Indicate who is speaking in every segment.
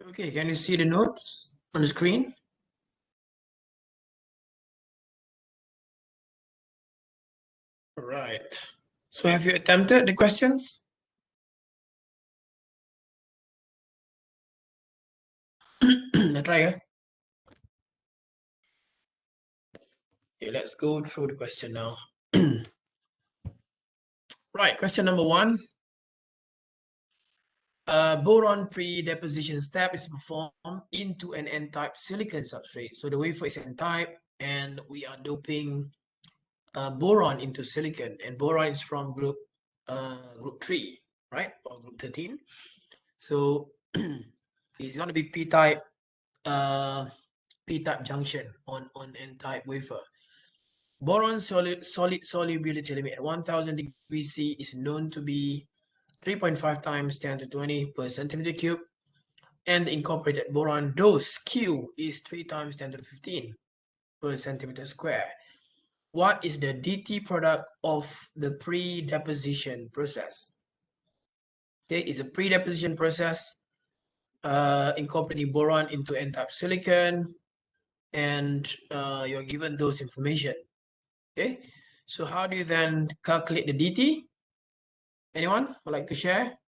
Speaker 1: Okay, can you see the notes on the screen? All right. So have you attempted the questions? Let's try, yeah? Okay, let's go through the question now. Right, question number 1. Boron pre-deposition step is performed into an N-type silicon substrate. So the wafer is N-type, and we are doping boron into silicon, and boron is from group 3, right, or group 13. So it's going to be p-type junction on N-type wafer. Boron solid solubility limit at 1000 degrees C is known to be 3.5 times 10 to 20 per centimeter cube, and the incorporated boron dose Q is 3 times 10 to 15 per centimeter square. What is the DT product of the pre-deposition process? Okay, it's a pre-deposition process incorporating boron into N-type silicon, and you're given those information. Okay, so how do you then calculate the DT? Anyone would like to share?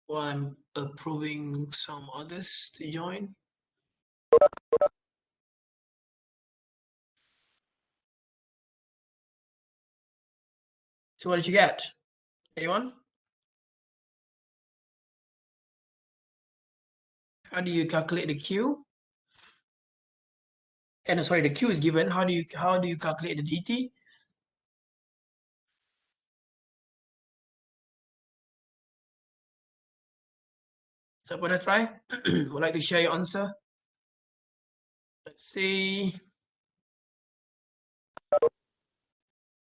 Speaker 1: Well, I'm approving some others to join. So what did you get? Anyone? How do you calculate the Q? And sorry, the Q is given. How do you calculate the DT? So what I try? Would like to share your answer? Let's see.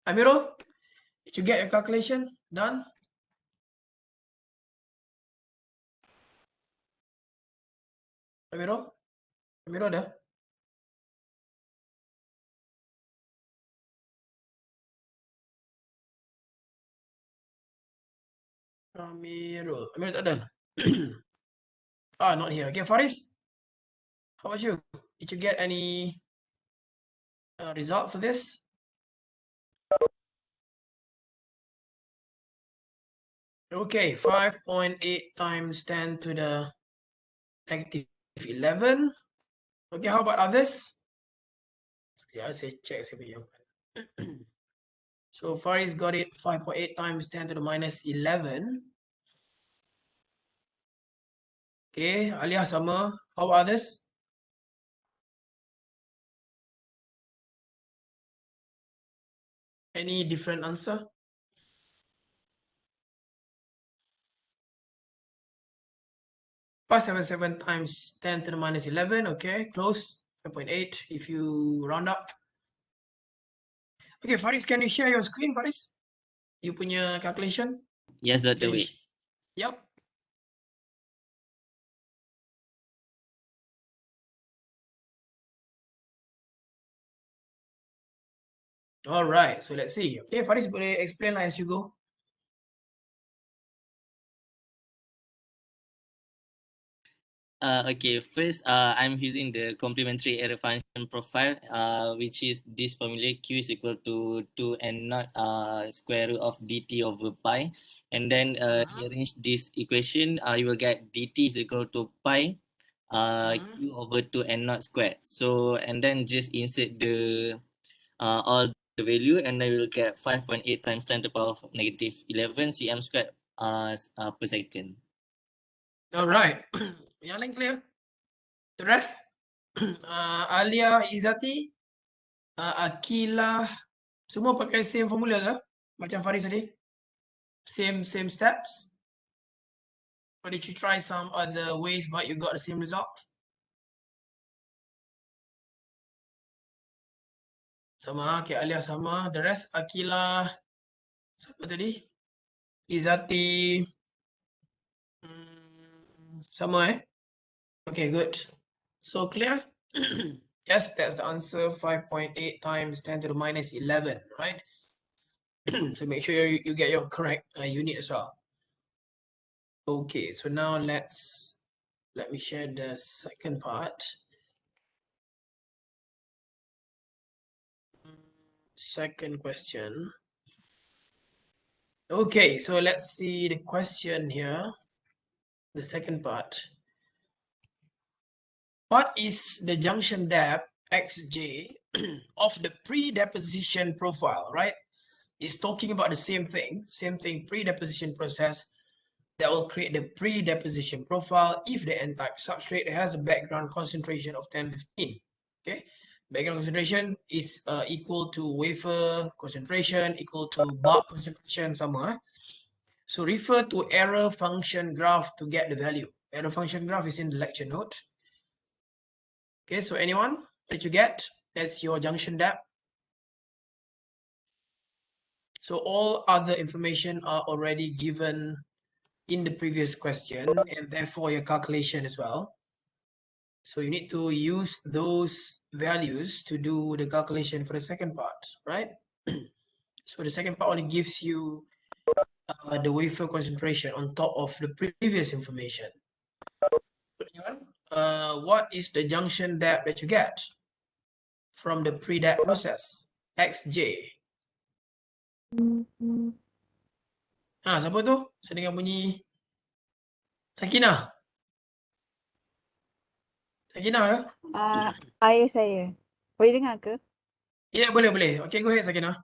Speaker 1: Amiro, did you get your calculation done? Amiro dah? Amiro tak ada. Not here. Okay, Faris, how about you? Did you get any result for this? Okay, 5.8 times 10 to the negative 11. Okay, how about others? Yeah, saya check saya punya. So Faris got it 5.8 times 10 to the minus 11. Okay, Alia sama. How about others? Any different answer? .577 times 10 to the minus 11. Okay, close. 5.8 if you round up. Okay, Faris, can you share your screen, Faris? You punya calculation?
Speaker 2: Yes, Dr. Wei.
Speaker 1: Yep. All right, so let's see. Okay, Faris, boleh explain lah as you go.
Speaker 2: Okay, first, I'm using the complementary error function profile, which is this formula Q is equal to 2 and not square root of dt over pi. And then arrange this equation, you will get dt is equal to pi Q over 2 and not squared. So, and then just insert the all the value, and then we'll get 5.8 times 10 to the power of negative 11 cm squared per second.
Speaker 1: All right. Yang lain clear? The rest? Alia, Izzati, Akila, semua pakai same formula ke? Macam Faris tadi? Same steps? Or did you try some other ways but you got the same result? Sama, okay, Alia sama. The rest, Akila, siapa tadi? Izzati, sama Okay, good. So clear? Yes, that's the answer. 5.8 times 10 to the minus 11, right? So make sure you get your correct unit as well. Okay, so now let me share the second part. Second question. Okay, so let's see the question here. The second part. What is the junction depth xj of the pre-deposition profile, right? It's talking about the same thing, pre-deposition process that will create the pre-deposition profile if the N-type substrate has a background concentration of 1015. Okay, background concentration is equal to wafer concentration equal to bulk concentration sama. So refer to error function graph to get the value. Error function graph is in the lecture note. Okay, so anyone, what did you get as your junction depth? So all other information are already given in the previous question and therefore your calculation as well. So you need to use those values to do the calculation for the second part, right? So the second part only gives you the wafer concentration on top of the previous information. What is the junction depth that you get from the pre-dep process? XJ. Siapa tu? Saya dengar bunyi Sakinah. Sakinah ya?
Speaker 3: Ayah saya. Boleh dengar ke?
Speaker 1: Ya, boleh. Okay, go ahead Sakinah.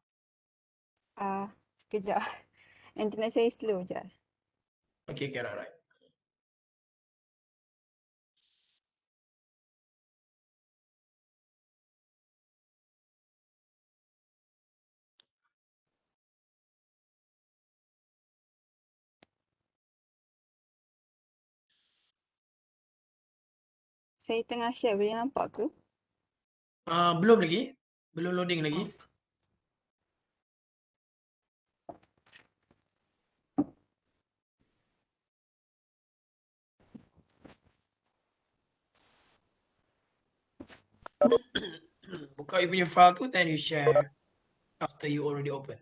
Speaker 3: Kejap. Internet saya slow je.
Speaker 1: Okay, right.
Speaker 3: Saya tengah share, boleh nampak ke?
Speaker 1: Belum lagi. Belum loading lagi. Buka you punya file tu, then you share after you already open.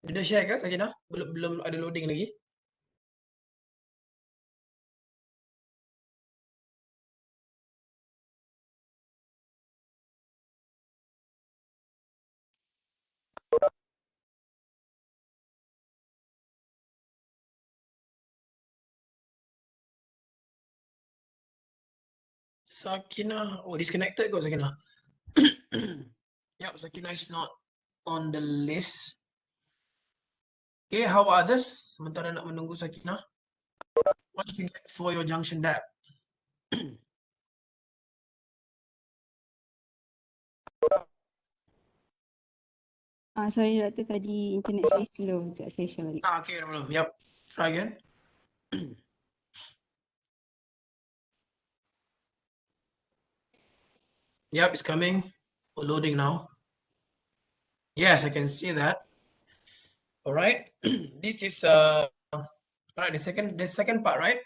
Speaker 1: Dia dah share ke Sakinah? Belum ada loading lagi. Sakinah, disconnected kot Sakinah. Yep, Sakinah is not on the list. Okay, how are others? Sementara nak menunggu Sakinah. What do you get for your junction depth?
Speaker 3: Sorry Doktor, tadi internet saya slow. Sekejap saya share balik.
Speaker 1: Okay, belum. Yep, try again. Yep, it's coming. We're loading now. Yes, I can see that. All right. This is all right, the second part, right?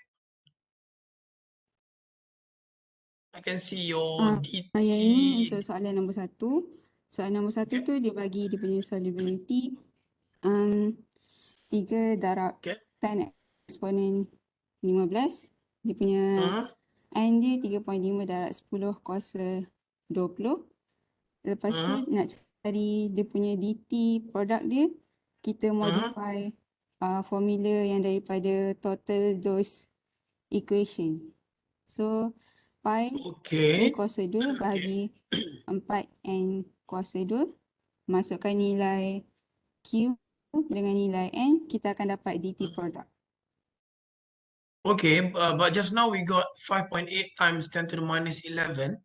Speaker 1: I can see your DT.
Speaker 3: Yang ini untuk soalan nombor 1. Soalan nombor 1
Speaker 1: Okay.
Speaker 3: tu dia bagi dia punya solubility 3 darab
Speaker 1: Okay.
Speaker 3: 10 eksponen 15. Dia punya ion dia 3.5 darab 10 kuasa 20. Lepas tu nak cari dia punya DT produk dia, kita modify formula yang daripada total dose equation. So pi K kuasa 2 bahagi 4N kuasa 2. Masukkan nilai Q dengan nilai N, kita akan dapat DT product.
Speaker 1: Okay, but just now we got 5.8 times 10 to the minus 11.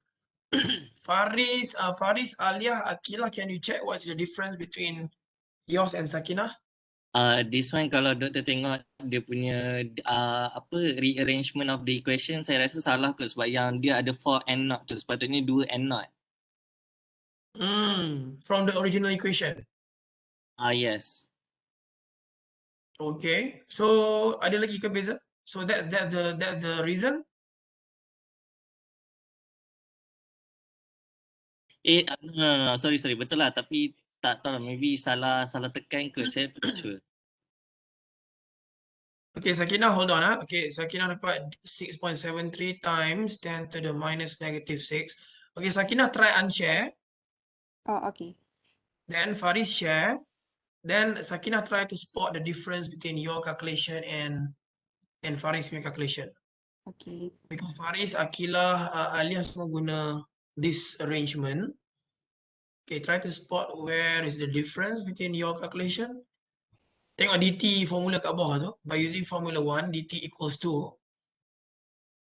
Speaker 1: Faris, Aliyah, Akilah, can you check what's the difference between yours and Sakinah?
Speaker 2: This one kalau doktor tengok dia punya rearrangement of the equation, saya rasa salah kot sebab yang dia ada 4N0 tu, sepatutnya 2N0.
Speaker 1: From the original equation?
Speaker 2: Yes.
Speaker 1: Okay. So ada lagi ke beza? So that's the reason.
Speaker 2: No, sorry, betul lah, tapi tak tahu lah, maybe salah tekan ke, saya pun tak sure.
Speaker 1: Okay, Sakina, hold on. Okay, Sakina dapat 6.73 times 10 to the minus negative 6. Okay, Sakina try unshare.
Speaker 3: Oh, okay.
Speaker 1: Then Faris share. Then Sakina try to spot the difference between your calculation and Faris' calculation.
Speaker 3: Okay.
Speaker 1: Because Faris, Akilah, Alia semua guna this arrangement. Okay, try to spot where is the difference between your calculation. Tengok dt formula kat bawah tu. By using formula 1, dt equals to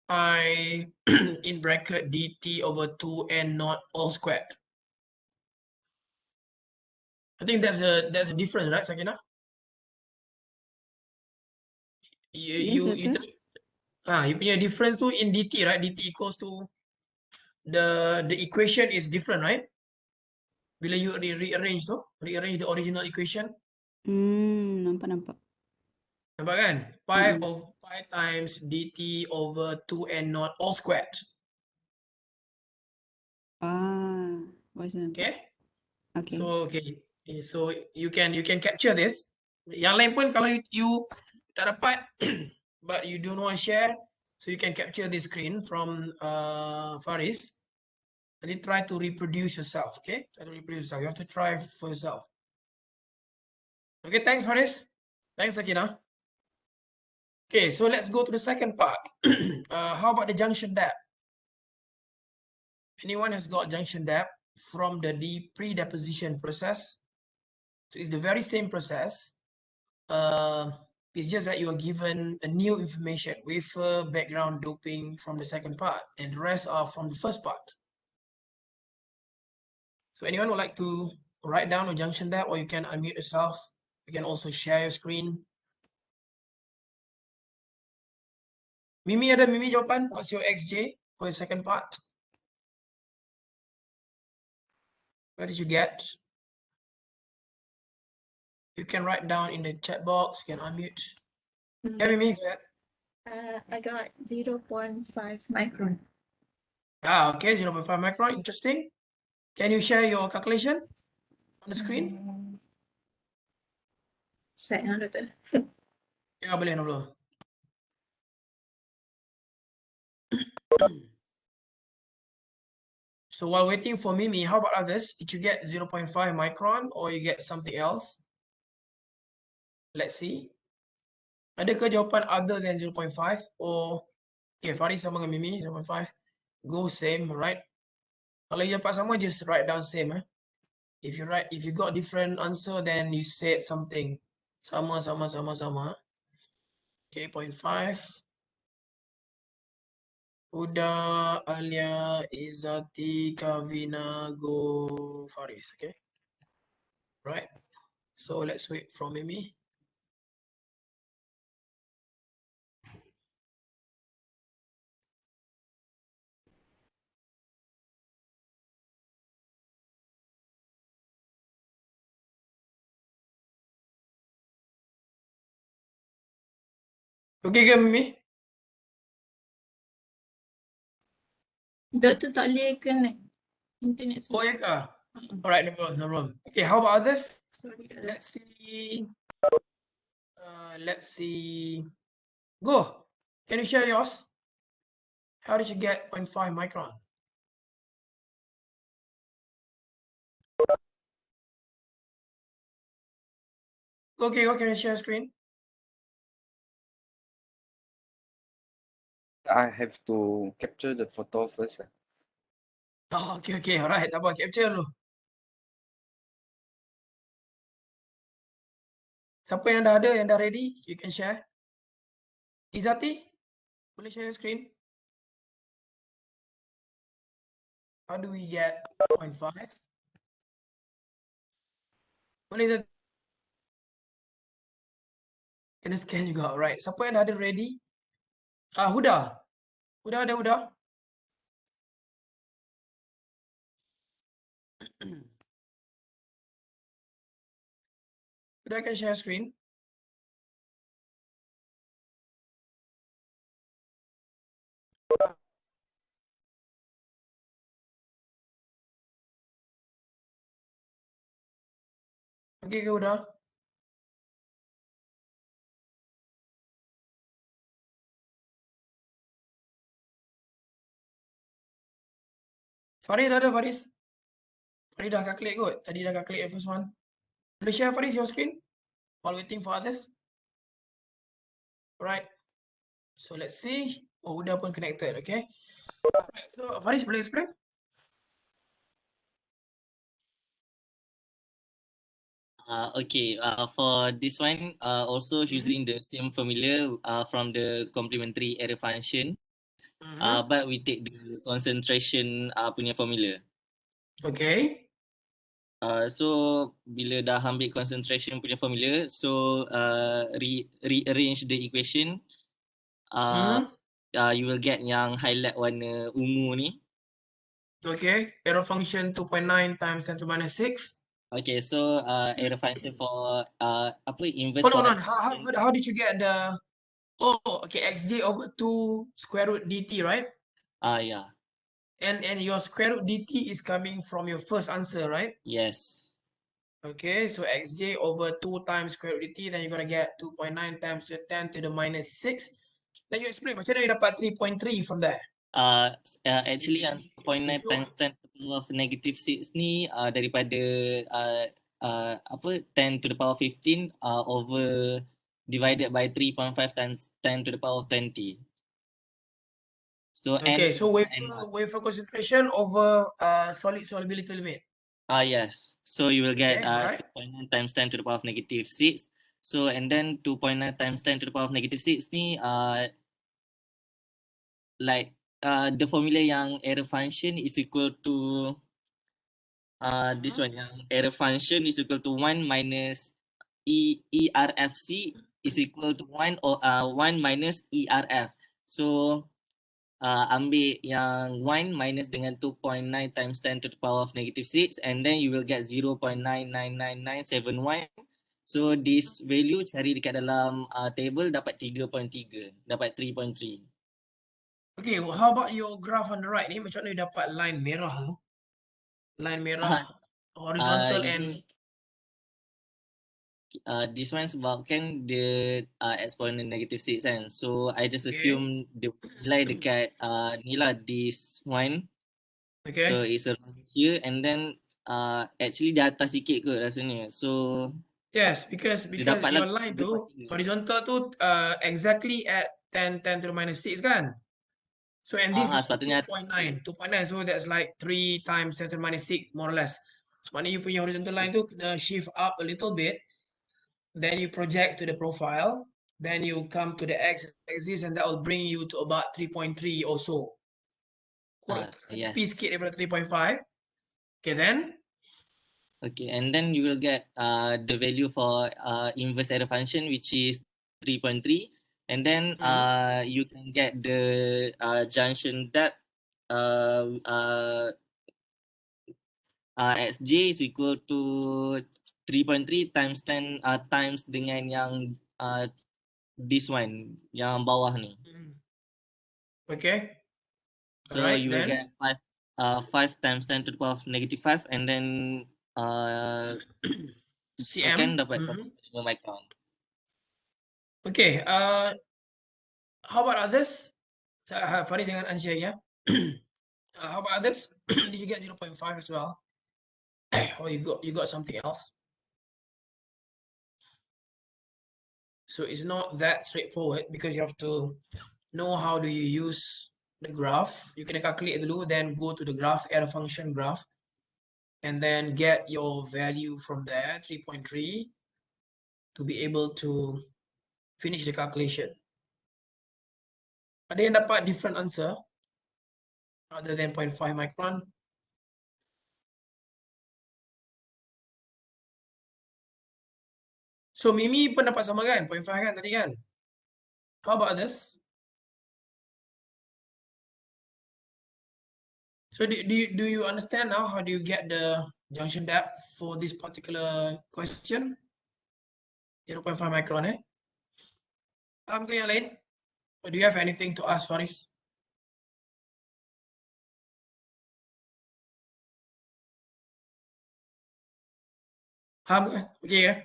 Speaker 1: I in bracket dt over 2n naught all squared. I think that's a difference, right, Sakina?
Speaker 3: Yes,
Speaker 1: You
Speaker 3: betul.
Speaker 1: you punya difference tu in dt, right? dt equals to the equation is different, right? Bila you rearrange the original equation,
Speaker 3: Nampak.
Speaker 1: nampak kan? Pi times dt over 2n naught all squared.
Speaker 3: Baru nampak.
Speaker 1: Okay?
Speaker 3: Okay.
Speaker 1: So you can capture this. Yang lain pun kalau you tak dapat but you don't want to share, so you can capture this screen from Faris. And then try to reproduce yourself. Okay, try to reproduce yourself. You have to try for yourself. Okay, thanks Faris. Thanks Sakina. Okay, so let's go to the second part. How about the junction depth? Anyone has got junction depth from the pre-deposition process? So it's the very same process. It's just that you are given a new information with background doping from the second part, and the rest are from the first part. So anyone would like to write down a junction depth, or you can unmute yourself. You can also share your screen. Mimi jawapan? What's your XJ for the second part? What did you get? You can write down in the chat box. You can unmute. Yeah, Mimi, go ahead.
Speaker 4: I got 0.5 micron.
Speaker 1: Okay, 0.5 micron. Interesting. Can you share your calculation on the screen?
Speaker 4: Set under the.
Speaker 1: Ya, boleh, no problem. So while waiting for Mimi, how about others? Did you get 0.5 micron or you get something else? Let's see. Ada ke jawapan other than 0.5 or okay, Faris sama dengan Mimi 0.5. Go same, right? Kalau you dapat sama, just write down same. If you got different answer, then you said something. Sama. Okay, 0.5. Uda, Alia, Izati, Kavina, Go, Faris. Okay. Right. So let's wait for Mimi. Okay ke Mimi?
Speaker 4: Doktor tak boleh connect internet
Speaker 1: Oh
Speaker 4: saya.
Speaker 1: ya ke? Alright, no problem. Okay, how about others?
Speaker 4: Sorry.
Speaker 1: Let's see. Let's see. Go. Can you share yours? How did you get 0.5 micron? Okay, go. Can you share screen?
Speaker 5: I have to capture the photo first.
Speaker 1: Oh, okay. Alright, tak apa. Capture dulu. Siapa yang dah ada, yang dah ready, you can share. Izati, boleh share your screen? How do we get 0.5? Boleh Izati? Kena scan juga. Alright. Siapa yang dah ada ready? Huda. Huda ada Huda? Huda can share screen. Okey ke udah? Faris ada Faris? Faris dah calculate kot? Tadi dah calculate the first one. Boleh share Faris your screen? While waiting for others. Right. So let's see. Oh, udah pun connected, okay? Right. So Faris boleh explain?
Speaker 2: Okay, for this one, also using the same formula from the complementary error function, but we take the concentration punya formula.
Speaker 1: Okay.
Speaker 2: So bila dah ambil concentration punya formula, so rearrange the equation, you will get yang highlight warna ungu ni.
Speaker 1: Okay. Error function 2.9 times 10 to minus 6.
Speaker 2: Okay, so error function for inverse
Speaker 1: Hold on.
Speaker 2: product.
Speaker 1: How did you get the... Oh, okay. Xj over 2 square root dt, right?
Speaker 2: Yeah.
Speaker 1: And your square root dt is coming from your first answer, right?
Speaker 2: Yes.
Speaker 1: Okay, so xj over 2 times square root dt, then you're going to get 2.9 times 10 to the minus 6. Then you explain, macam mana you dapat 3.3 from there?
Speaker 2: Actually yang 2.9 times 10 to the power of negative 6 ni daripada 10 to the power of 15 over divided by 3.5 times 10 to the power of 20. So
Speaker 1: Okay, so wafer concentration over solid solubility limit.
Speaker 2: Yes. So you will get
Speaker 1: Okay, right.
Speaker 2: 2.9 times 10 to the power of negative 6. So and then 2.9 times 10 to the power of negative 6 ni like the formula yang error function is equal to this one yang error function is equal to 1 minus ERFC is equal to 1 or 1 minus ERF. So ambil yang 1 minus dengan 2.9 times 10 to the power of negative 6 and then you will get 0.999971. So this value cari dekat dalam table dapat 3.3, dapat 3.3.
Speaker 1: Okay, well, how about your graph on the right ni? Macam mana you dapat line merah tu? Line merah horizontal and...
Speaker 2: This one sebabkan dia exponent negative 6 kan. So I just assume dia nilai dekat ni lah, this one.
Speaker 1: Okay.
Speaker 2: So it's around here and then actually di atas sikit kot rasanya. So
Speaker 1: yes, because your line tu horizontal tu exactly at 10 to the minus 6 kan? So and this is 2.9. So that's like 3 times 10 to the minus 6 more or less. So mana you punya horizontal line tu kena shift up a little bit. Then you project to the profile. Then you come to the x-axis and that will bring you to about 3.3 or so.
Speaker 2: Yes.
Speaker 1: Sikit daripada 3.5. Okay, then?
Speaker 2: Okay, and then you will get the value for inverse error function, which is 3.3. And then you can get the junction depth xj is equal to 3.3 times 10 times dengan yang this one, yang bawah ni.
Speaker 1: Okay.
Speaker 2: So you will get 5 times 10 to the power of negative 5 and then
Speaker 1: cm
Speaker 2: dapat 5 micron.
Speaker 1: Okay, how about others? Farid jangan answer ya. How about others? Did you get 0.5 as well? Or you got something else? So it's not that straightforward because you have to know how do you use the graph. You can calculate dulu, then go to the graph, error function graph, and then get your value from there, 3.3, to be able to finish the calculation. Ada yang dapat different answer other than 0.5 micron? So Mimi pun dapat sama kan? 0.5 kan tadi kan? How about this? So do you understand now how do you get the junction depth for this particular question? 0.5 micron ke yang lain? Or do you have anything to ask Faris? Okay.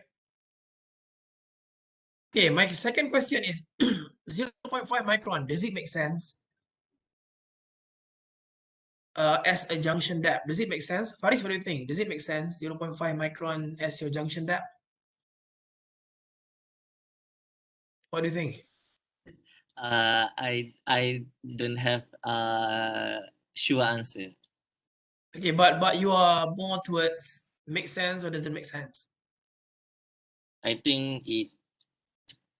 Speaker 1: Okay, my second question is 0.5 micron. Does it make sense as a junction depth? Does it make sense? Faris, what do you think? Does it make sense 0.5 micron as your junction depth? What do you think?
Speaker 2: I don't have sure answer.
Speaker 1: Okay, but you are more towards make sense or does it make sense?
Speaker 2: I think it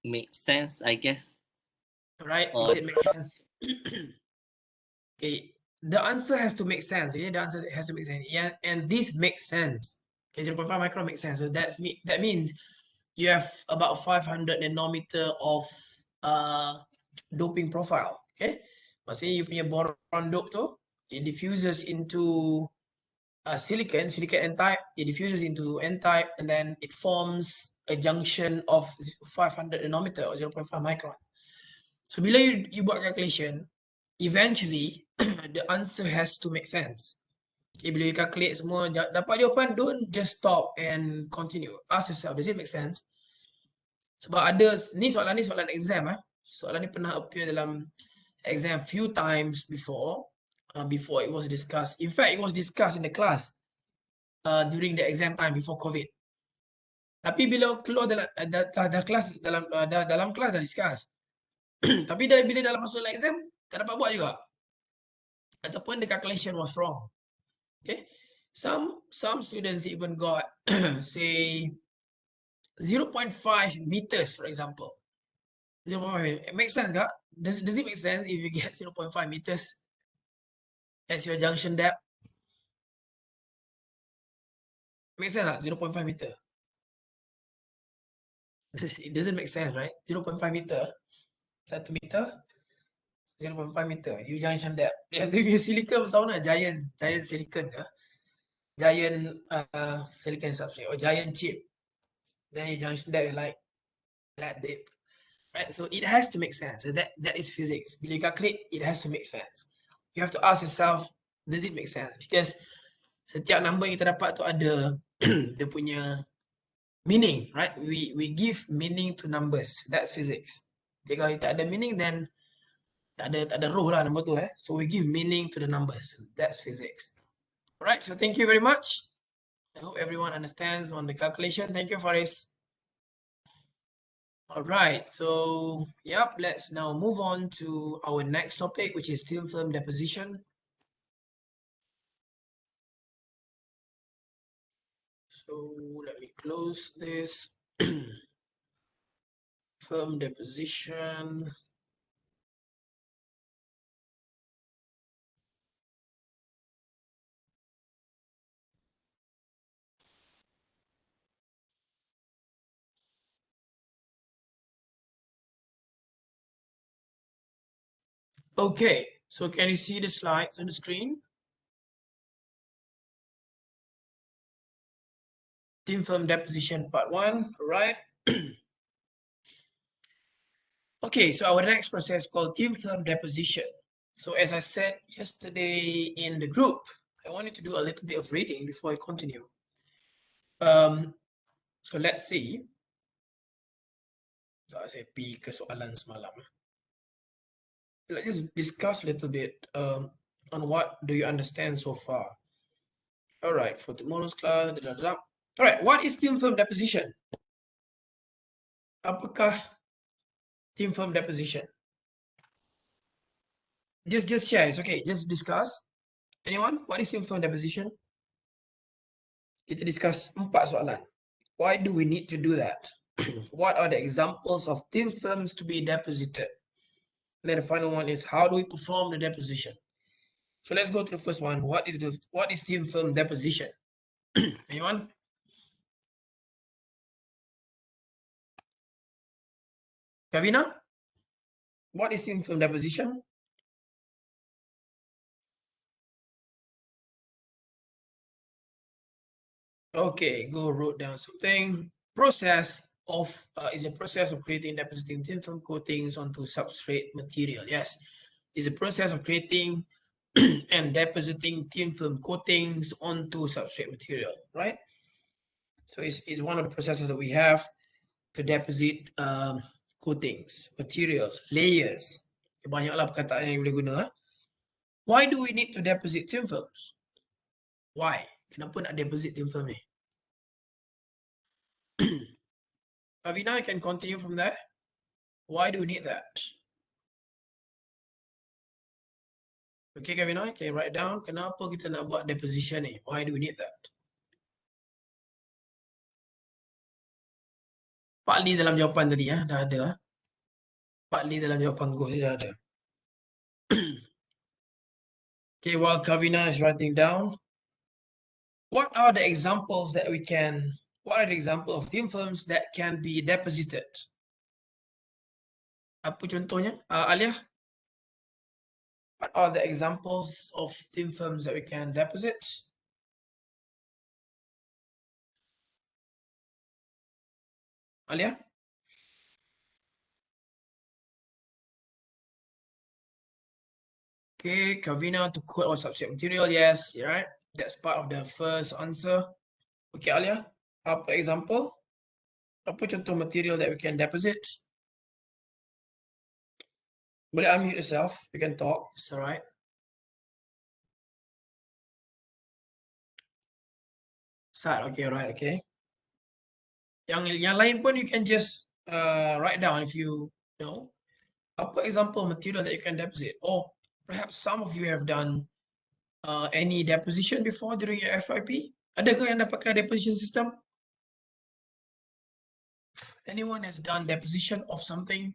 Speaker 2: makes sense, I guess.
Speaker 1: Right?
Speaker 2: Or
Speaker 1: Does it make sense? Okay, the answer has to make sense. Yeah, the answer has to make sense. Yeah, and this makes sense. Okay, 0.5 micron makes sense. So that means you have about 500 nanometer of doping profile. Okay, maksudnya you punya boron dope tu, it diffuses into silicon n-type, it diffuses into n-type, and then it forms a junction of 500 nanometer or 0.5 micron. So bila you buat calculation, eventually the answer has to make sense. Okay, bila you calculate semua dapat jawapan, don't just stop and continue. Ask yourself, does it make sense? Sebab ada ni soalan exam Soalan ni pernah appear dalam exam few times before it was discussed. In fact, it was discussed in the class during the exam time before COVID. Tapi bila keluar dalam kelas dalam kelas dah discuss. Tapi bila dalam masuk dalam exam tak dapat buat juga. Ataupun the calculation was wrong. Okay, some students even got say 0.5 meters, for example. 0.5, it makes sense, kak? Does it make sense if you get 0.5 meters as your junction depth? Makes sense, 0.5 meter. It doesn't make sense, right? 0.5 meter, 1 meter, 0.5 meter. You junction depth. Yang tu punya silicon besar mana? Giant silicon ke? Giant silicon substrate or giant chip. Then your junction depth is like that deep. Right? So it has to make sense. So that is physics. Bila you calculate, it has to make sense. You have to ask yourself, does it make sense? Because setiap number yang kita dapat tu ada dia punya meaning, right? We give meaning to numbers. That's physics. Jadi kalau tak ada meaning, then tak ada roh lah nombor tu So we give meaning to the numbers. That's physics. Alright, so thank you very much. I hope everyone understands on the calculation. Thank you, Faris. All right, so yep, let's now move on to our next topic, which is thin film deposition. So let me close this. Film deposition. Okay, so can you see the slides on the screen? Thin film deposition part 1, right? Okay, so our next process called thin film deposition. So as I said yesterday in the group, I wanted to do a little bit of reading before I continue. So let's see. So I say P ke soalan semalam. Let's just discuss a little bit on what do you understand so far. All right, for tomorrow's class. All right, what is thin film deposition? Apakah thin film deposition? Just share, it's okay. Just discuss. Anyone? What is thin film deposition? Kita discuss 4 soalan. Why do we need to do that? What are the examples of thin films to be deposited? And then the final one is how do we perform the deposition? So let's go to the first one. What is thin film deposition? Anyone? Kavina? What is thin film deposition? Okay, go wrote down something. Process of is a process of creating depositing thin film coatings onto substrate material. Yes, it's a process of creating and depositing thin film coatings onto substrate material, right? So it's one of the processes that we have to deposit coatings, materials, layers. Banyaklah perkataan yang boleh guna. Why do we need to deposit thin films? Why? Kenapa nak deposit thin film ni? Now you can continue from there. Why do we need that? Okay, Kavina, can you write down kenapa kita nak buat deposition ni? Why do we need that? Partly dalam jawapan tadi dah ada. Partly dalam jawapan Gus dah ada. Okay, while Kavina is writing down, what are the examples that we can, what are the examples of thin films that can be deposited? Apa contohnya? Alia? What are the examples of thin films that we can deposit? Alia? Okay, Kavina, to coat or substrate material, yes, you're right. That's part of the first answer. Okay, Alia, apa example? Apa contoh material that we can deposit? Boleh unmute yourself, you can talk, it's alright. Sat, okay, alright, okay. Yang lain pun you can just write down if you know. Apa example material that you can deposit? Or perhaps some of you have done any deposition before during your FYP? Adakah yang dah pakai deposition system? Anyone has done deposition of something?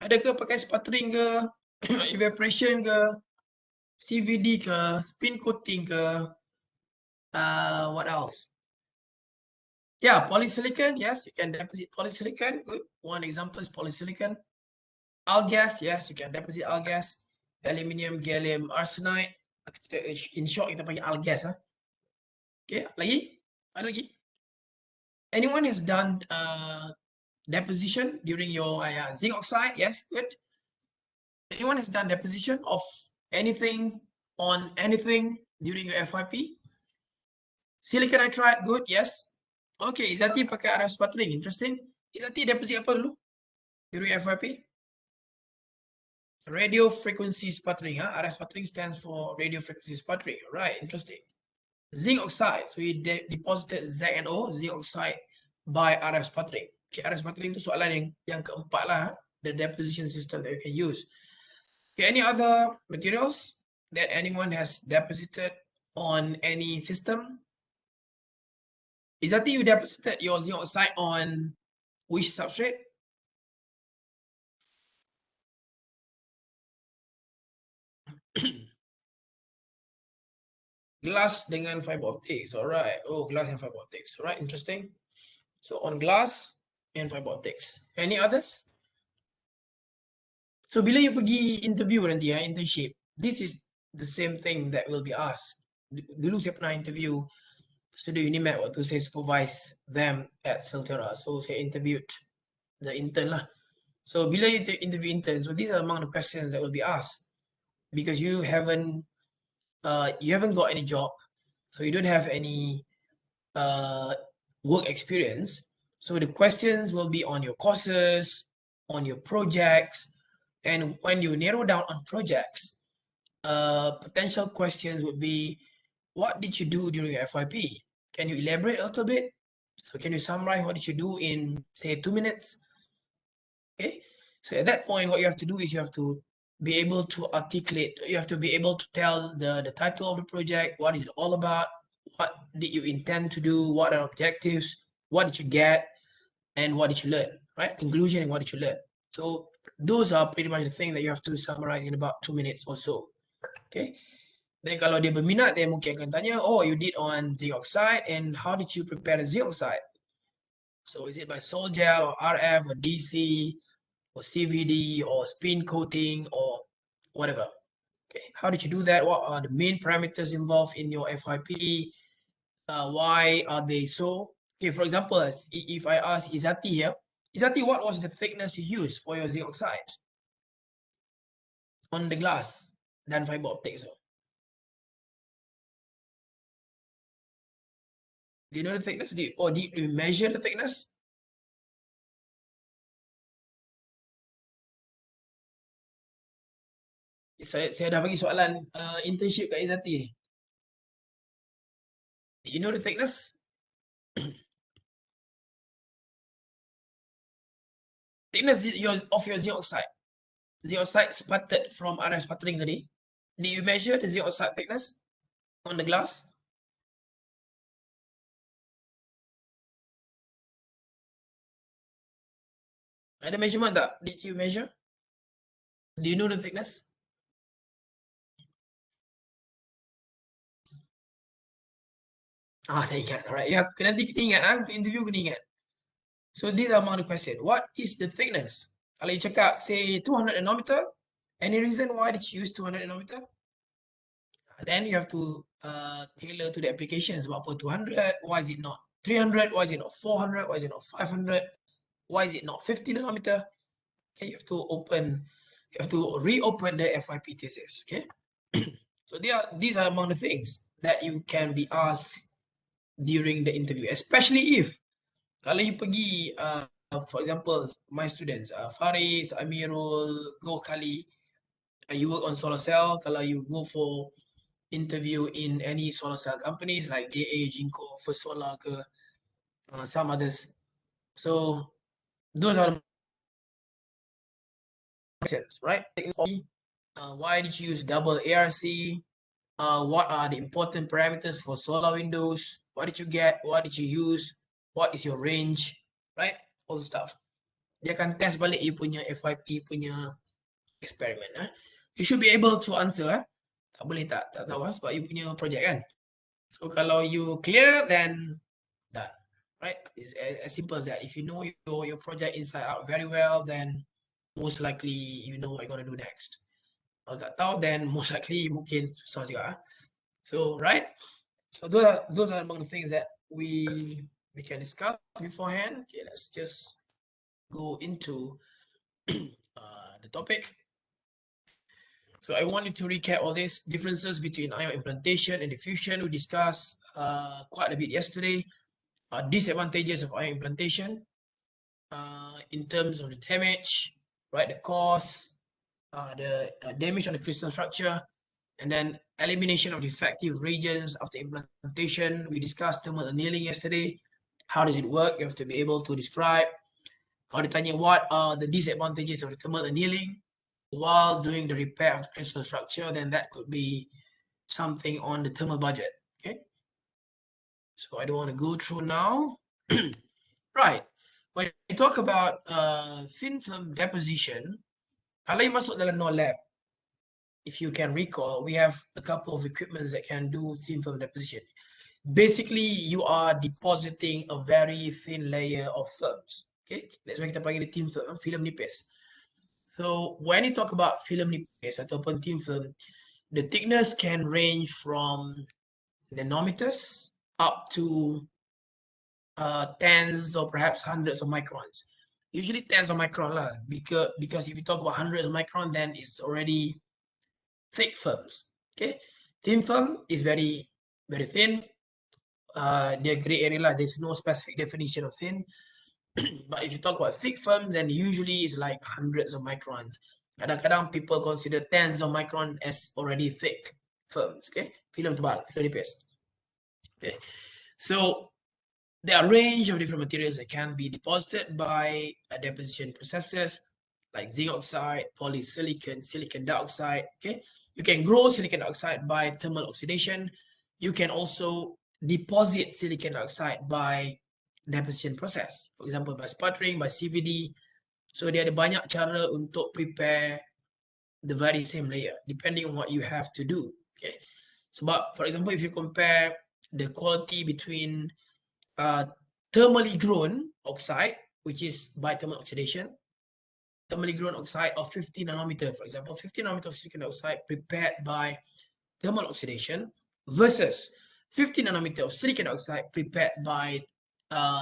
Speaker 1: Adakah pakai sputtering ke, evaporation ke, CVD ke, spin coating ke, what else? Yeah, polysilicon, yes, you can deposit polysilicon. Good. One example is polysilicon. Algas, yes, you can deposit algas. Aluminium, gallium, arsenide. In short, kita panggil algas. Okay, lagi? Ada lagi? Anyone has done deposition during your zinc oxide? Yes, good. Anyone has done deposition of anything on anything during your FYP? Silicon nitride, good, yes. Okay, Izati pakai RF sputtering, interesting. Izati deposit apa dulu during FYP? Radio frequency sputtering. RF sputtering stands for radio frequency sputtering. Right, interesting. Zinc oxide. So we deposited ZNO, zinc oxide, by RF sputtering. Okay, RF sputtering itu soalan yang keempat lah. The deposition system that you can use. Okay, any other materials that anyone has deposited on any system? Izati, you deposited your zinc oxide on which substrate? Glass dengan fiber optics. Alright. Oh, glass and fiber optics. Alright, interesting. So on glass and fiber optics. Any others? So bila you pergi interview nanti internship, this is the same thing that will be asked. Dulu saya pernah interview student Unimed waktu saya supervise them at Siltera. So saya interviewed the intern lah. So bila you interview intern, so these are among the questions that will be asked because you haven't got any job, so you don't have any work experience. So the questions will be on your courses, on your projects, and when you narrow down on projects, potential questions would be, what did you do during your FYP? Can you elaborate a little bit? So can you summarize what did you do in, say, 2 minutes? Okay, so at that point, what you have to do is you have to be able to articulate, you have to be able to tell the title of the project, what is it all about, what did you intend to do, what are objectives, what did you get, and what did you learn, right? Conclusion and what did you learn. So those are pretty much the thing that you have to summarize in about 2 minutes or so. Okay. Then kalau dia berminat, dia mungkin akan tanya, oh, you did on zinc oxide, and how did you prepare the zinc oxide? So is it by sol gel or RF or DC or CVD or spin coating or whatever? Okay, how did you do that? What are the main parameters involved in your FYP? Why are they so? Okay, for example, if I ask Izati here, Izati, what was the thickness you used for your zinc oxide on the glass dan fiber optics? Do you know the thickness? Did you measure the thickness? Saya dah bagi soalan internship kat Izati ni. Do you know the thickness? Thickness of your zinc oxide. Zinc oxide sputtered from RF sputtering tadi. Did you measure the zinc oxide thickness on the glass? Ada measurement tak? Did you measure? Do you know the thickness? Tak ingat. Alright, ya, nanti kita ingat untuk interview kena ingat. So these are among the question. What is the thickness? Kalau you cakap say 200 nanometer, any reason why did you use 200 nanometer? Then you have to tailor to the applications. Sebab apa 200? Why is it not 300? Why is it not 400? Why is it not 500? Why is it not 50 nanometer? Okay, you have to reopen the FYP thesis. Okay, so these are among the things that you can be asked during the interview, especially if kalau you pergi for example my students Faris, Amirul, Go Kali, you work on solar cell. Kalau you go for interview in any solar cell companies like JA, Jinko, First Solar ke some others, so those are the questions, right? Why did you use double ARC? What are the important parameters for solar windows? What did you get? What did you use? What is your range? Right? All the stuff. Dia akan test balik you punya FYP punya experiment. You should be able to answer. Tak boleh tak tahu sebab you punya project kan. So kalau you clear, then done. Right? It's as simple as that. If you know your project inside out very well, then most likely you know what you're going to do next. Kalau tak tahu, then most likely mungkin susah juga. So, right? So those are among the things that we can discuss beforehand. Okay, let's just go into the topic. So I want you to recap all these differences between ion implantation and diffusion. We discussed quite a bit yesterday. Disadvantages of ion implantation in terms of the damage, right? The cost, the damage on the crystal structure, and then elimination of defective regions after implantation. We discussed thermal annealing yesterday. How does it work? You have to be able to describe. Kalau ditanya what are the disadvantages of the thermal annealing while doing the repair of the crystal structure, then that could be something on the thermal budget. Okay. So I don't want to go through now. Right. When we talk about thin film deposition, kalau you masuk dalam no lab, if you can recall, we have a couple of equipments that can do thin film deposition. Basically, you are depositing a very thin layer of films. Okay, that's why kita panggil thin film, film nipis. So when you talk about film nipis ataupun thin film, the thickness can range from nanometers up to tens or perhaps hundreds of microns. Usually tens of micron lah, because if you talk about hundreds of micron, then it's already thick films. Okay, thin film is very very thin. They're gray area lah. There's no specific definition of thin. But if you talk about thick film, then usually it's like hundreds of microns. Kadang-kadang people consider tens of micron as already thick films. Okay, film tebal, film nipis. Okay, so there are a range of different materials that can be deposited by deposition processes like zinc oxide, polysilicon, silicon dioxide. Okay, you can grow silicon dioxide by thermal oxidation. You can also deposit silicon dioxide by deposition process, for example by sputtering, by CVD. So dia ada banyak cara untuk prepare the very same layer depending on what you have to do. Okay, sebab for example if you compare the quality between thermally grown oxide, which is by thermal oxidation, thermally grown oxide of 50 nanometer, for example, 50 nanometer of silicon dioxide prepared by thermal oxidation versus 50 nanometer of silicon dioxide prepared by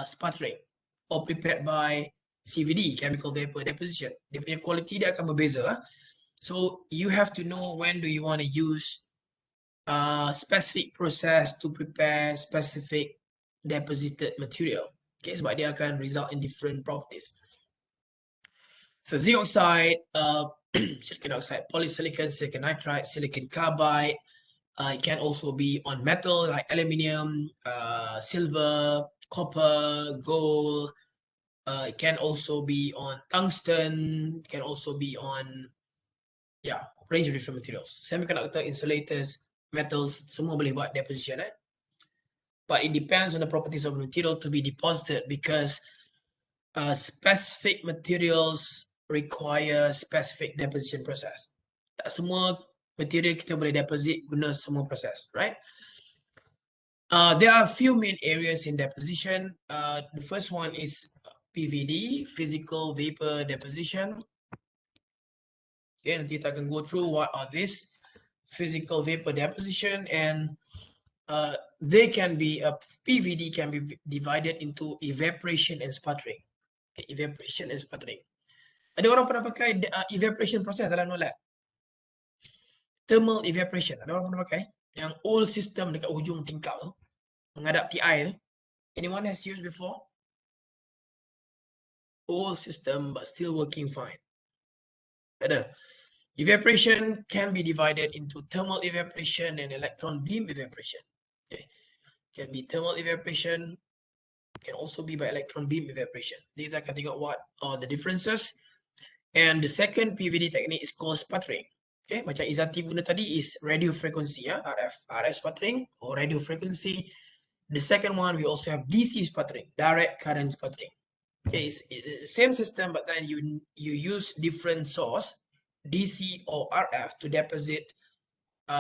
Speaker 1: sputtering or prepared by CVD, chemical vapor deposition. Dia punya quality dia akan berbeza. So you have to know when do you want to use specific process to prepare specific deposited material. Okay, sebab dia akan result in different properties. So zinc oxide, silicon oxide, polysilicon, silicon nitride, silicon carbide. It can also be on metal like aluminium, silver, copper, gold. It can also be on tungsten. It can also be on, yeah, range of different materials. Semiconductor, insulators, metals, semua boleh buat deposition. But it depends on the properties of the material to be deposited, because specific materials require specific deposition process. Tak semua material kita boleh deposit guna semua proses, right? There are a few main areas in deposition. The first one is PVD, physical vapor deposition. Okay, nanti kita akan go through what are these physical vapor deposition, and they can be PVD can be divided into evaporation and sputtering. Okay, evaporation and sputtering. Ada orang pernah pakai evaporation process dalam no lab? Thermal evaporation. Ada orang pernah pakai? Yang old system dekat hujung tingkap tu, menghadap TI tu. Anyone has used before? Old system but still working fine. Ada. Evaporation can be divided into thermal evaporation and electron beam evaporation. Okay. Can be thermal evaporation, can also be by electron beam evaporation. Kita akan tengok what are the differences. And the second PVD technique is called sputtering. Okay, macam Izzati guna tadi is radio frequency, RF sputtering or radio frequency. The second one, we also have DC sputtering, direct current sputtering. Okay, it's the same system, but then you use different source, DC or RF, to deposit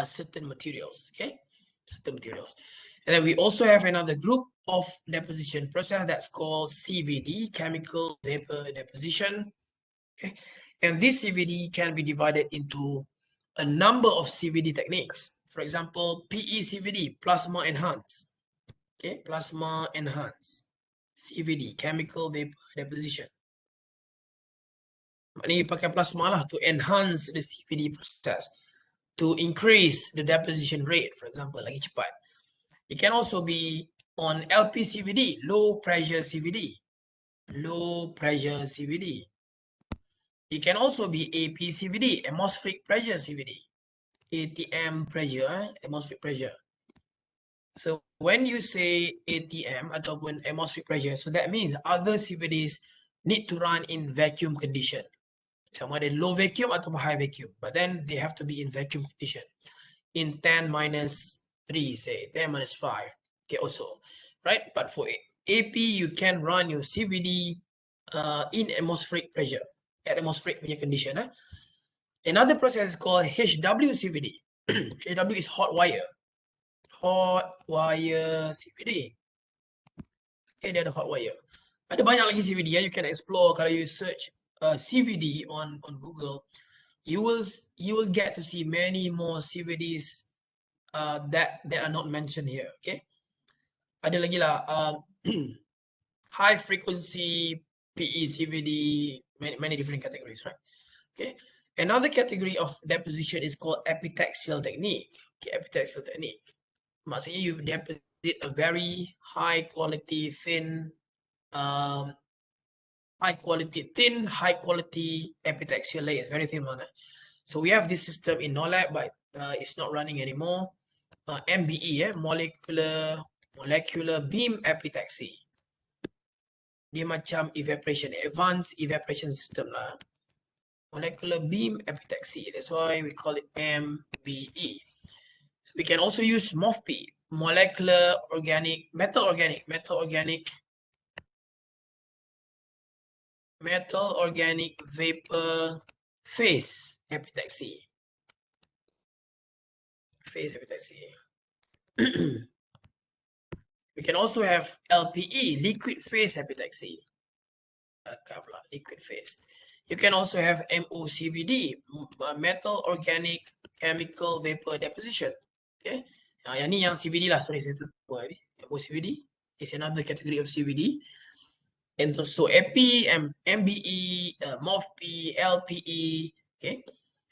Speaker 1: certain materials. Okay, certain materials. And then we also have another group of deposition process that's called CVD, chemical vapor deposition. Okay, and this CVD can be divided into a number of CVD techniques. For example, PE CVD, plasma enhanced. Okay, plasma enhanced. CVD, chemical vapor deposition. Maknanya you pakai plasma lah to enhance the CVD process, to increase the deposition rate, for example, lagi cepat. It can also be on LP CVD, low pressure CVD. Low pressure CVD. It can also be AP CVD, atmospheric pressure CVD. ATM pressure, atmospheric pressure. So when you say ATM ataupun atmospheric pressure, so that means other CVDs need to run in vacuum condition. Sama ada low vacuum atau high vacuum, but then they have to be in vacuum condition. In 10 minus 3, say 10 minus 5, okay, also, right? But for AP, you can run your CVD in atmospheric pressure, at atmospheric condition. Another process is called HWCVD. HW is hot wire. Hot wire CVD. Okay, dia ada hot wire. Ada banyak lagi CVD ya. You can explore. Kalau you search CVD on Google, you will get to see many more CVDs that are not mentioned here. Okay. Ada lagi lah high frequency PE CVD, many different categories, right? Okay. Another category of deposition is called epitaxial technique. Okay, epitaxial technique. Maksudnya you deposit a very high quality thin high quality epitaxial layer, very thin one. So we have this system in NOLAB, but it's not running anymore. MBE, molecular beam epitaxy. Dia macam evaporation, advanced evaporation system lah. Molecular beam epitaxy. That's why we call it MBE. So we can also use MOFP, metal organic vapor phase epitaxy. Phase epitaxy. We can also have LPE, liquid phase epitaxy. Liquid phase. You can also have MOCVD, metal organic chemical vapor deposition. Okay. Yang ni yang CVD lah. Sorry, saya tutup tadi. MOCVD is another category of CVD. And so AP, MBE, MOFP, LPE. Okay.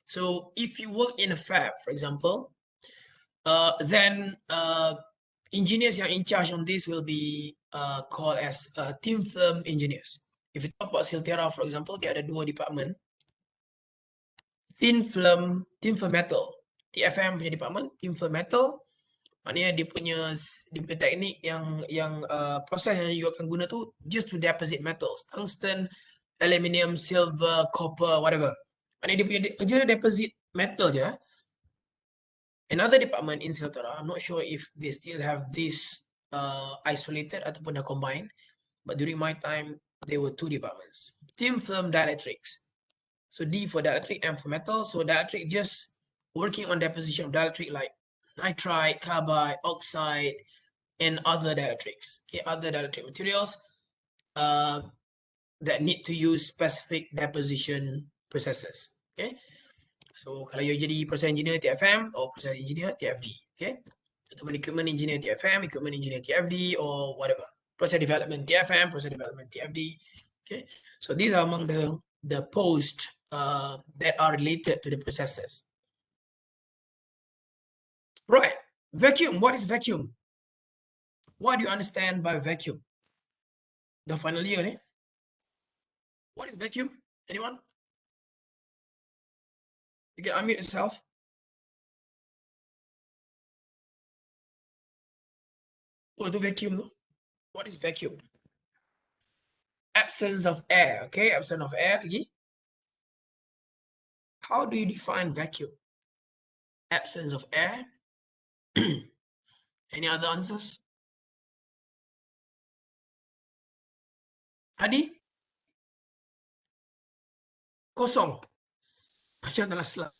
Speaker 1: So if you work in a fab, for example, then engineers yang in charge on this will be called as thin film engineers. If you talk about Silterra, for example, dia ada 2 department. Thin film metal. TFM punya department, thin film metal. Maknanya dia punya teknik yang proses yang you akan guna tu just to deposit metals, tungsten, aluminium, silver, copper, whatever. Maknanya dia punya kerja deposit metal je. Another department in Silterra, I'm not sure if they still have this isolated ataupun dah combined, but during my time there were 2 departments. Thin film dielectrics. So D for dielectric, M for metal. So dielectric just working on deposition of dielectric like nitride, carbide, oxide, and other dielectrics. Okay, other dielectric materials that need to use specific deposition processes. Okay, so kalau you jadi process engineer TFM or process engineer TFD. Okay, ataupun equipment engineer TFM, equipment engineer TFD, or whatever. Process development TFM, process development TFD. Okay, so these are among the posts that are related to the processes. Right, vacuum. What is vacuum? What do you understand by vacuum? The final year, eh? What is vacuum? Anyone? You can unmute yourself. What do vacuum though? What is vacuum? Absence of air, okay? Absence of air lagi. How do you define vacuum? Absence of air. Any other answers? Adi? Kosong. Macam dalam slide.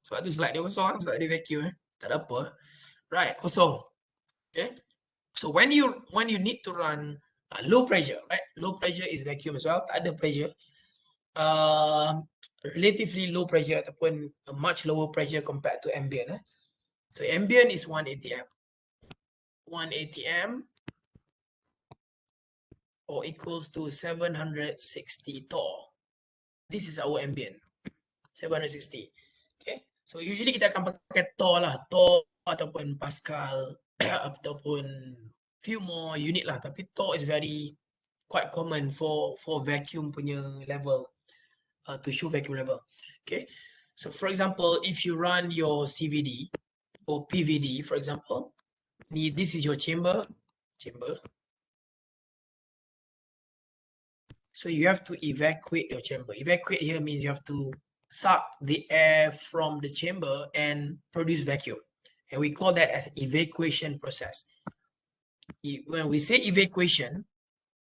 Speaker 1: Sebab tu slide dia kosong, sebab dia vacuum. Tak ada apa. Right, kosong. Okay. So when you need to run low pressure, right? Low pressure is vacuum as well. Tak ada pressure. Relatively low pressure ataupun a much lower pressure compared to ambient. So ambient is 1 atm. 1 atm or equals to 760 torr. This is our ambient. 760. Okay. So usually kita akan pakai torr lah. Torr ataupun Pascal ataupun few more unit lah. Tapi torr is quite common for vacuum punya level. To show vacuum level. Okay. So for example, if you run your CVD or PVD, for example, this is your chamber. So you have to evacuate your chamber. Evacuate here means you have to suck the air from the chamber and produce vacuum. And we call that as evacuation process. When we say evacuation,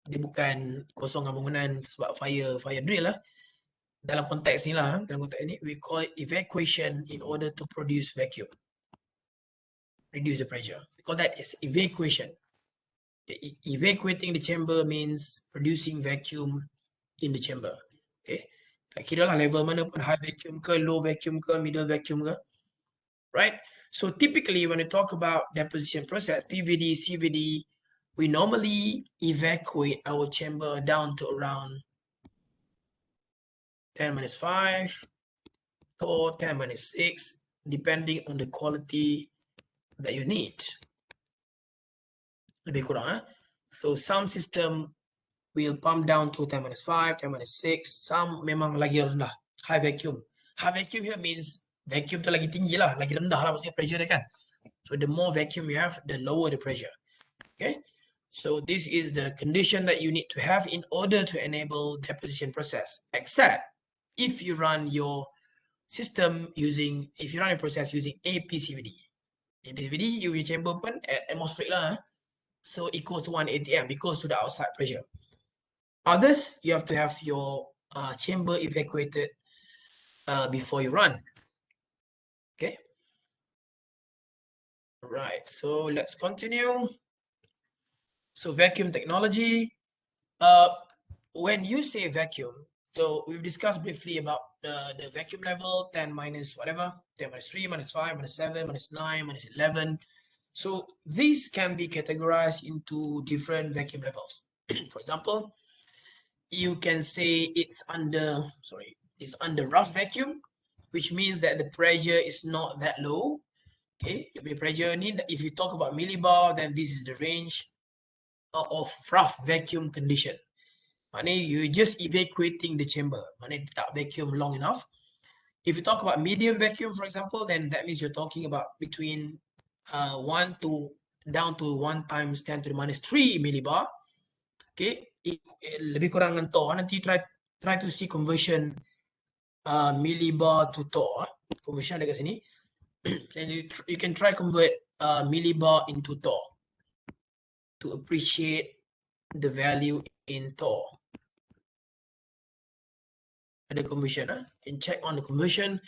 Speaker 1: dia bukan kosongkan bangunan sebab fire drill lah. Dalam konteks ni lah, dalam konteks ni, we call it evacuation in order to produce vacuum. Reduce the pressure. We call that as evacuation. Evacuating the chamber means producing vacuum in the chamber. Okay. Tak kira lah level mana pun, high vacuum ke, low vacuum ke, middle vacuum ke. Right. So typically when we talk about deposition process, PVD, CVD, we normally evacuate our chamber down to around 10 minus 5 or 10 minus 6, depending on the quality that you need. Lebih kurang, So some system will pump down to 10 minus 5, 10 minus 6. Some memang lagi rendah, high vacuum. High vacuum here means vacuum tu lagi tinggi lah, lagi rendah lah maksudnya pressure dia kan. So the more vacuum you have, the lower the pressure. Okay. So this is the condition that you need to have in order to enable deposition process. Except if you run your system if you run a process using APCVD. APCVD, you will chamber pun at atmospheric lah. So equals to 1 atm because to the outside pressure. Others, you have to have your chamber evacuated before you run. Okay. Right. So let's continue. So vacuum technology. When you say vacuum, so we've discussed briefly about the vacuum level, 10 minus whatever, 10 minus 3, minus 5, minus 7, minus 9, minus 11. So these can be categorized into different vacuum levels. For example, you can say it's under rough vacuum, which means that the pressure is not that low. Okay, the pressure need, if you talk about millibar, then this is the range of rough vacuum condition. Maknanya you just evacuating the chamber, maknanya tak vacuum long enough. If you talk about medium vacuum, for example, then that means you're talking about between 1 to down to 1 times 10 to the minus 3 millibar. Okay, lebih kurang dengan torr. Nanti try to see conversion millibar to torr. Conversion ada kat sini. You can try convert millibar into torr to appreciate the value in torr. Ada conversion, you can check on the conversion.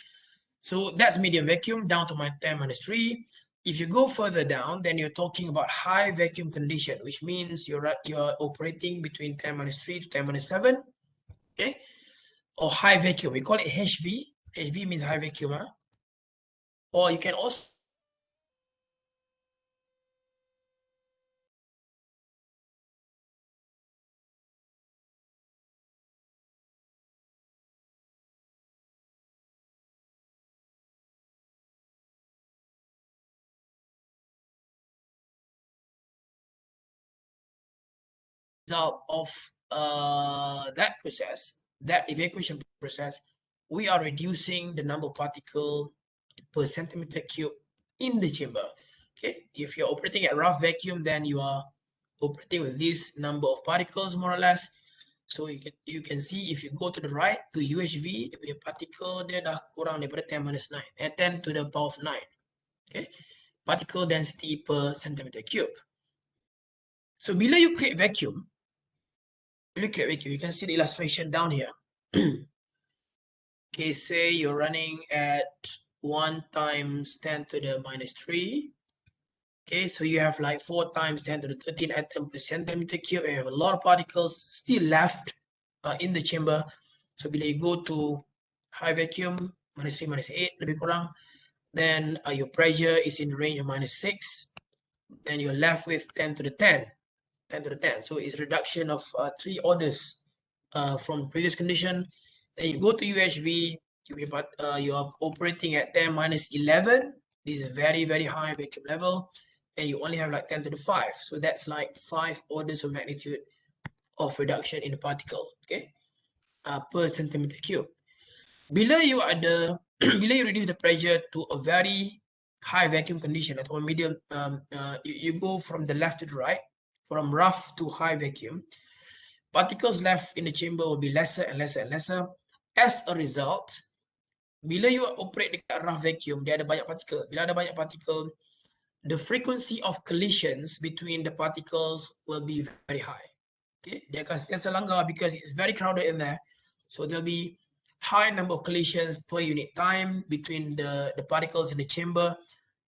Speaker 1: So that's medium vacuum down to 10 minus 3. If you go further down, then you're talking about high vacuum condition, which means you're operating between 10 minus 3 to 10 minus 7, okay? Or high vacuum, we call it HV. HV means high vacuum, or you can also result of that process, that evacuation process, we are reducing the number of particles per centimeter cube in the chamber. Okay, if you're operating at rough vacuum, then you are operating with this number of particles more or less. So you can see if you go to the right to UHV, dia punya particle dia dah kurang daripada 10 minus 9, 10 to the power of 9. Okay, particle density per centimeter cube. So bila you create vacuum, you can see the illustration down here. Okay, say you're running at 1 times 10 to the minus 3. Okay, so you have like 4 times 10 to the 13 atom per centimeter cube, and you have a lot of particles still left in the chamber. So bila you go to high vacuum, minus 3, minus 8, lebih kurang, then your pressure is in the range of minus 6. Then you're left with 10 to the 10. 10 to the 10. So it's reduction of 3 orders from previous condition. Then you go to UHV, you are operating at 10 minus 11. This is a very, very high vacuum level. And you only have like 10 to the 5. So that's like 5 orders of magnitude of reduction in the particle, okay, per centimeter cube. Bila you reduce the pressure to a very high vacuum condition atau medium, you go from the left to the right, from rough to high vacuum, particles left in the chamber will be lesser and lesser and lesser. As a result, bila you operate dekat rough vacuum, dia ada banyak particle. Bila ada banyak particle, the frequency of collisions between the particles will be very high. Okay, dia akan sentiasa langgar because it's very crowded in there. So there'll be high number of collisions per unit time between the particles in the chamber.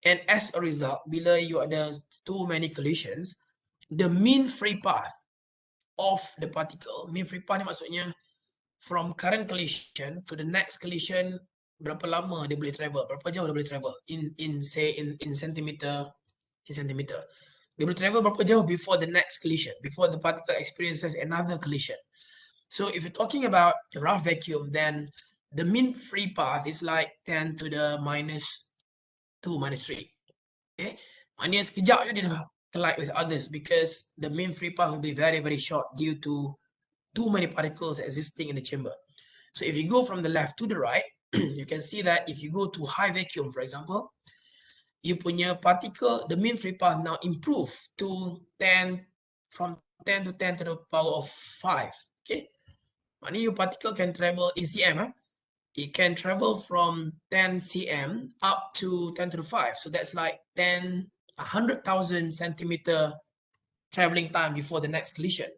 Speaker 1: And as a result, bila you ada too many collisions, the mean free path of the particle, mean free path ni maksudnya from current collision to the next collision, berapa lama dia boleh travel, berapa jauh dia boleh travel in centimeter, They will travel berapa jauh before the next collision, before the particle experiences another collision. So if you're talking about the rough vacuum, then the mean free path is like 10 to the minus 2, minus 3. Okay, maknanya sekejap je dia dah collide with others because the mean free path will be very, very short due to too many particles existing in the chamber. So if you go from the left to the right, you can see that if you go to high vacuum, for example, you punya particle, the mean free path now improve to 10, from 10 to 10 to the power of 5. Okay, maknanya your particle can travel in cm. It can travel from 10 cm up to 10 to the 5. So that's like 100,000 centimeter traveling time before the next collision,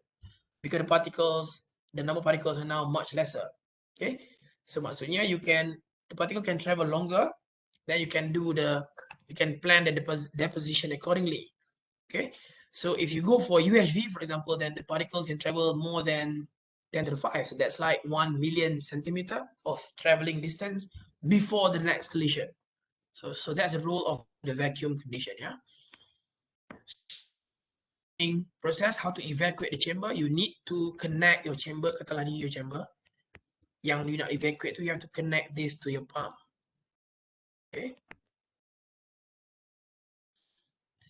Speaker 1: because the number of particles are now much lesser. Okay, so maksudnya the particle can travel longer. Then you can plan the deposition accordingly. Okay, so if you go for UHV, for example, then the particles can travel more than 10 to the 5. So that's like 1 million centimeter of traveling distance before the next collision. So that's the rule of the vacuum condition. Yeah. Process how to evacuate the chamber. You need to connect your chamber. Katalah ni your chamber. Yang you nak evacuate tu, you have to connect this to your pump. Okay.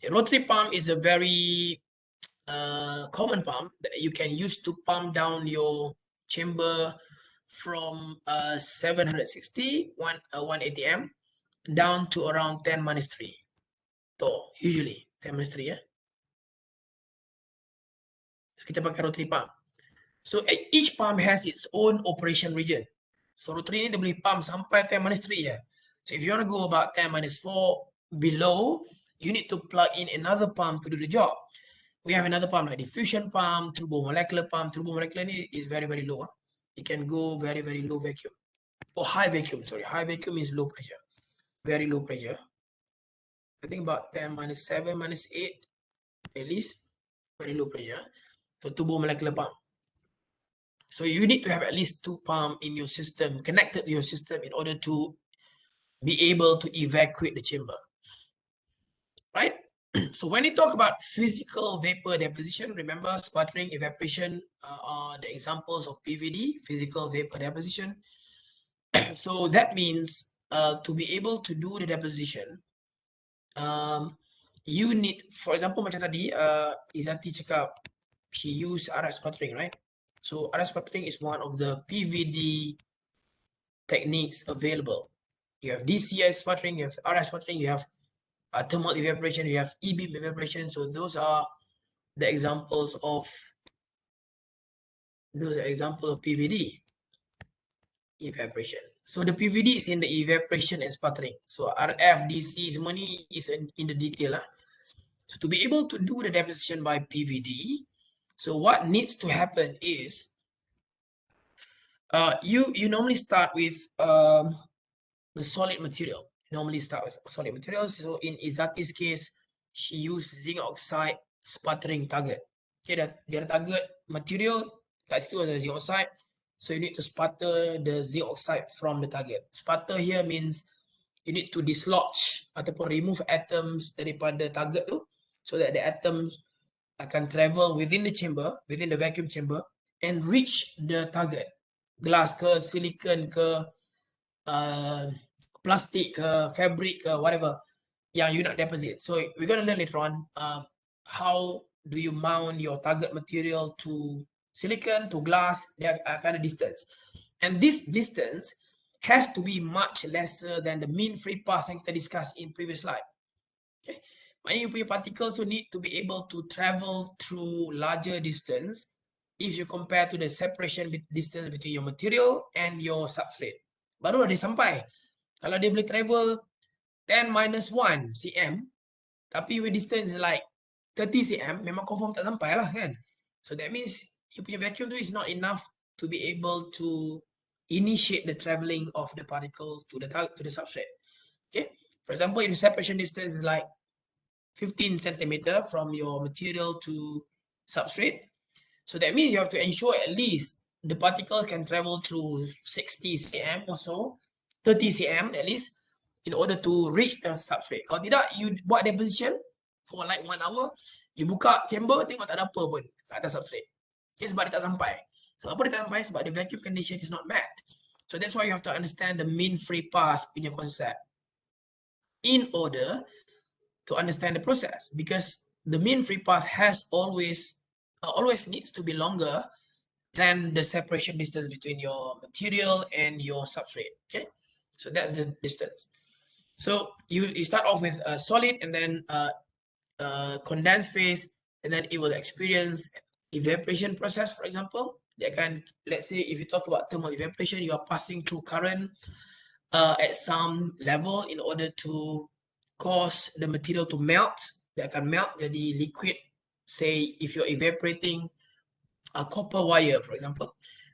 Speaker 1: A rotary pump is a very common pump that you can use to pump down your chamber from 760 1 ATM down to around 10 minus 3. So usually 10 minus 3 ya. So kita pakai rotary pump. So each pump has its own operation region. So rotary ni dia boleh pump sampai 10 minus 3 ya. So if you want to go about 10 minus 4 below, you need to plug in another pump to do the job. We have another pump like diffusion pump, turbomolecular pump. Turbomolecular is very, very low. It can go very, very low vacuum. Or high vacuum, sorry. High vacuum is low pressure. Very low pressure. I think about 10 minus 7 minus 8 at least. Very low pressure. So turbomolecular pump. So you need to have at least 2 pumps in your system, connected to your system in order to be able to evacuate the chamber. Right? So when you talk about physical vapor deposition, remember sputtering, evaporation are the examples of PVD, physical vapor deposition. So that means to be able to do the deposition, you need, for example, macam tadi, Izati cakap, she used RF sputtering, right? So RF sputtering is one of the PVD techniques available. You have DCI sputtering, you have RF sputtering, you have thermal evaporation, you have E-beam evaporation. So those are the examples of PVD evaporation. So the PVD is in the evaporation and sputtering. So RF, DC semua ni is in the detail lah. So to be able to do the deposition by PVD, so what needs to happen is you normally start with the solid material. You normally start with solid materials. So in Izati's case, she used zinc oxide sputtering target. Okay, dia ada target material kat situ ada zinc oxide. So you need to sputter the zinc oxide from the target. Sputter here means you need to dislodge ataupun remove atoms daripada target tu, so that the atoms akan travel within the chamber, within the vacuum chamber, and reach the target. Glass ke, silicon ke, plastic ke, fabric ke, whatever yang you nak deposit. So we're going to learn later on how do you mount your target material to silicon, to glass, there are kind of distance. And this distance has to be much lesser than the mean free path yang kita discuss in previous slide. Okay, maknanya you punya particles need to be able to travel through larger distance if you compare to the separation distance between your material and your substrate. Baru dia sampai. Kalau dia boleh travel 10 minus 1 cm, tapi with distance like 30 cm, memang confirm tak sampai lah kan. So that means you punya vacuum tu is not enough to be able to initiate the traveling of the particles to the substrate. Okay, for example, if the separation distance is like 15 centimeter from your material to substrate, so that means you have to ensure at least the particles can travel through 60 cm or so, 30 cm at least, in order to reach the substrate. Kalau tidak, you buat deposition for like 1 hour, you buka chamber, tengok tak ada apa pun kat atas substrate. Okay, sebab dia tak sampai. So apa dia tak sampai? Sebab the vacuum condition is not met. So that's why you have to understand the mean free path punya concept in order to understand the process, because the mean free path has always needs to be longer than the separation distance between your material and your substrate. Okay, so that's the distance. So you start off with a solid and then condensed phase, and then it will experience evaporation process. For example, they can, let's say if you talk about thermal evaporation, you are passing through current at some level in order to cause the material to melt. Dia akan melt jadi liquid. Say if you're evaporating a copper wire, for example,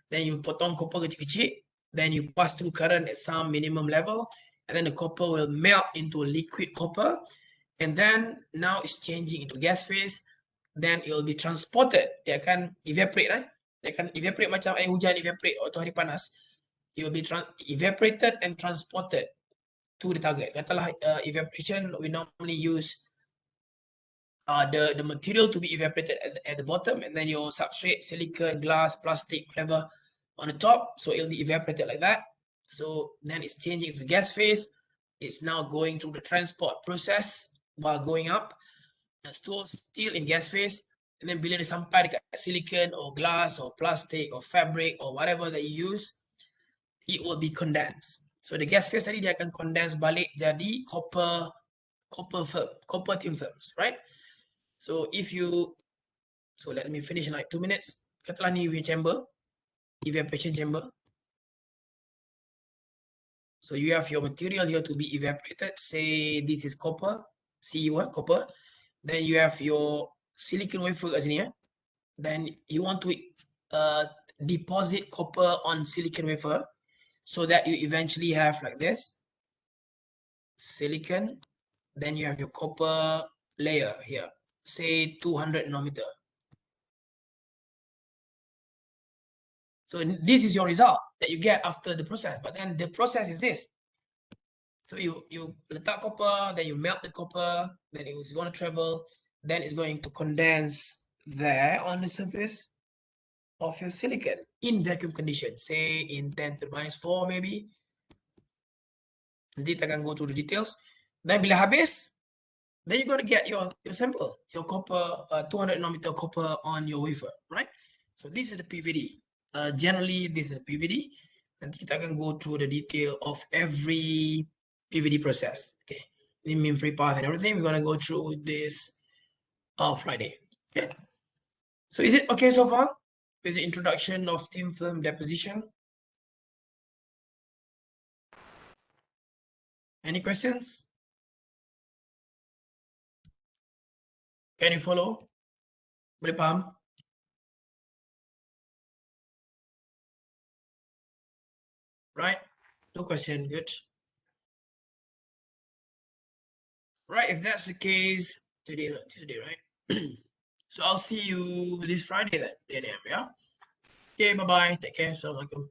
Speaker 1: then you potong copper kecil-kecil, then you pass through current at some minimum level, and then the copper will melt into a liquid copper, and then now it's changing into gas phase, then it will be transported. Dia akan evaporate, right? Dia akan evaporate macam air hujan evaporate waktu hari panas. It will be evaporated and transported to the target. Katalah evaporation, we normally use the material to be evaporated at the bottom, and then your substrate, silicon, glass, plastic, whatever, on the top. So it'll be evaporated like that. So then it's changing to gas phase. It's now going through the transport process while going up. Still in gas phase, and then bila dia sampai dekat silicon or glass or plastic or fabric or whatever that you use, it will be condensed. So the gas phase tadi dia akan condense balik jadi copper thin films, right? So let me finish in like 2 minutes. Katalah ni chamber, evaporation chamber. So you have your material here to be evaporated. Say this is copper, copper. Then you have your silicon wafer kat sini. Then you want to deposit copper on silicon wafer so that you eventually have like this silicon. Then you have your copper layer here, say 200 nanometer. So this is your result that you get after the process. But then the process is this. So you letak copper, then you melt the copper, then it's going to travel, then it's going to condense there on the surface of your silicon in vacuum condition, say in 10 to the minus 4 maybe. Nanti kita akan go through the details. Then bila habis, then you're going to get your sample, your copper, 200 nanometer copper on your wafer, right? So this is the PVD. Generally, this is a PVD. Nanti kita akan go through the detail of every PVD process. Okay, the mean free path and everything. We're gonna go through this Friday. Okay. So is it okay so far with the introduction of thin film deposition? Any questions? Can you follow? Boleh faham? Right? No question. Good. Right, if that's the case, today, right? So I'll see you this Friday then, 10 a.m. Yeah? Okay, bye-bye. Take care. Assalamualaikum.